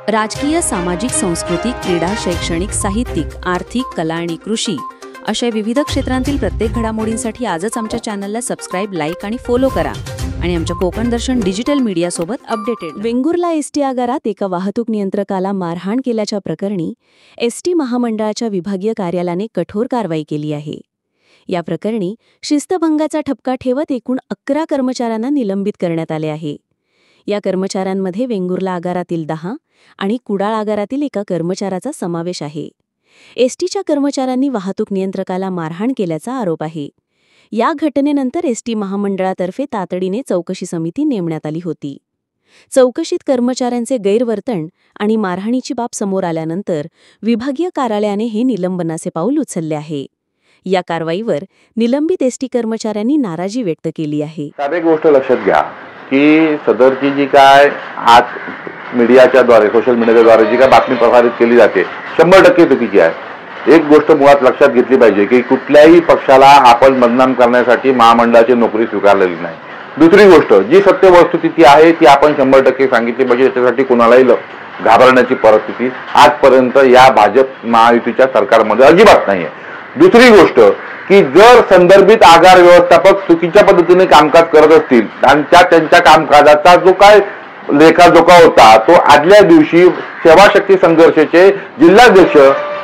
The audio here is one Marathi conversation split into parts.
राजकीय, सामाजिक, सांस्कृतिक, क्रीडा, शैक्षणिक, साहित्यिक, आर्थिक, कला आणि कृषी अशा विविध क्षेत्रांतील प्रत्येक घडामोडींसाठी आजच आमच्या चॅनलला सबस्क्राईब, लाईक आणि फॉलो करा आणि आमच्या कोकण दर्शन डिजिटल मीडिया सोबत अपडेटेड. वेंगुर्ला एसटी आगारात एका वाहतूक नियंत्रकाला मारहाण केल्याच्या प्रकरणी एसटी महामंडळाच्या विभागीय कार्यालयाने कठोर कारवाई केली आहे. या प्रकरणी शिस्तभंगाचा ठपका ठेवत एकूण 11 कर्मचाऱ्यांना निलंबित करण्यात आले आहे. या कर्मचाऱ्यांमध्ये वेंगुर्ला आगारातील 10 आणि कुडाळ आगारातील एका कर्मचाऱ्याचा समावेश आहे. एसटीच्या कर्मचाऱ्यांनी वाहतूक नियंत्रकाला मारहाण केल्याचा आरोप आहे. या घटनेनंतर एसटी महामंडळातर्फे तातडीने चौकशी समिती नेमण्यात आली होती. चौकशीत कर्मचाऱ्यांचे गैरवर्तन आणि मारहाणीची बाब समोर आल्यानंतर विभागीय कार्यालयाने हे निलंबनाचे पाऊल उचलले आहे. या कारवाईवर निलंबित एसटी कर्मचाऱ्यांनी नाराजी व्यक्त केली आहे. एक गोष्ट लक्षात घ्या की सदरची जी काय आज मीडियाच्या द्वारे, सोशल मीडियाच्या द्वारे जी काय बातमी प्रसारित केली जाते 100% चुकीची आहे. एक गोष्ट मुळात लक्षात घेतली पाहिजे की कुठल्याही पक्षाला आपण बदनाम करण्यासाठी महामंडळाची नोकरी स्वीकारलेली नाही. दुसरी गोष्ट, जी सत्य वस्तुस्थिती आहे ती आपण 100% सांगितली पाहिजे. त्याच्यासाठी कोणालाही घाबरण्याची परिस्थिती आजपर्यंत या भाजप महायुतीच्या सरकारमध्ये अजिबात नाहीये. दुसरी गोष्ट की जर संदर्भित आगार व्यवस्थापक चुकीच्या पद्धतीने कामकाज करत असतील आणि त्यांच्या कामकाजाचा जो काय लेखाजोखा होता तो आदल्या दिवशी सेवाशक्ती संघर्षाचे जिल्हाध्यक्ष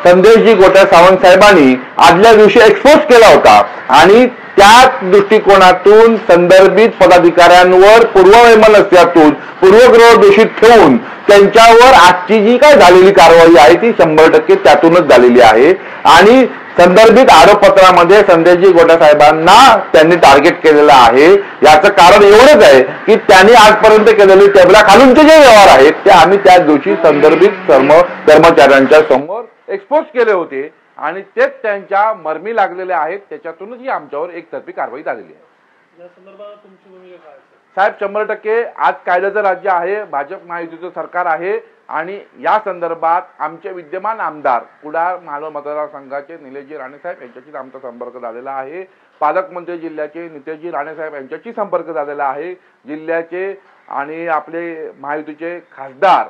संदेशजी गोट्या सावंत साहेबांनी आदल्या दिवशी एक्सपोज केला होता आणि त्या दृष्टिकोनातून संदर्भित पदाधिकाऱ्यांवर पूर्ववैमनस्यातून पूर्वग्रह दूषित ठेवून त्यांच्यावर आजची जी काय झालेली कारवाई आहे ती 100% त्यातूनच झालेली आहे. आणि संदर्भित आरोपपत्रामध्ये संदेशजी गोट्या साहेबांना त्यांनी टार्गेट केलेलं आहे. याचं कारण एवढंच आहे की त्यांनी आजपर्यंत केलेले टेबलाखालूनचे जे व्यवहार आहेत ते आम्ही त्या दिवशी संदर्भित कर्मचाऱ्यांच्या समोर एक्सपोज केले होते आणि तेच त्यांच्या मर्मी लागलेले आहेत. त्याच्यातूनच ही आमच्यावर एकतर्फी कारवाई झालेली आहे. या संदर्भात तुमची भूमिका काय साहेब? 100% आज कायद्याचं राज्य आहे, भाजप महायुतीचं सरकार आहे आणि या संदर्भात आमचे विद्यमान आमदार कुडाळ मानव मतदारसंघाचे निलेशजी राणेसाहेब यांच्याशी आमचा संपर्क झालेला आहे. पालकमंत्री जिल्ह्याचे नितेशजी राणेसाहेब यांच्याशी संपर्क झालेला आहे. जिल्ह्याचे आणि आपले महायुतीचे खासदार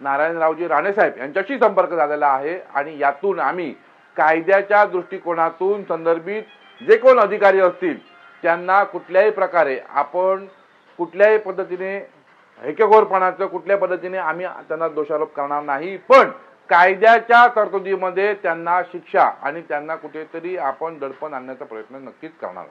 नारायणरावजी राणेसाहेब यांच्याशी संपर्क झालेला आहे आणि यातून आम्ही कायद्याच्या दृष्टिकोनातून संदर्भित जे कोण अधिकारी असतील त्यांना कुठल्याही प्रकारे आपण कुठल्याही पद्धतीने हेकेखोरपणाचं कुठल्या पद्धतीने आम्ही त्यांना दोषारोप करणार नाही, पण कायद्याच्या तरतुदीमध्ये त्यांना शिक्षा आणि त्यांना कुठेतरी आपण दडपण आणण्याचा प्रयत्न नक्कीच करणार.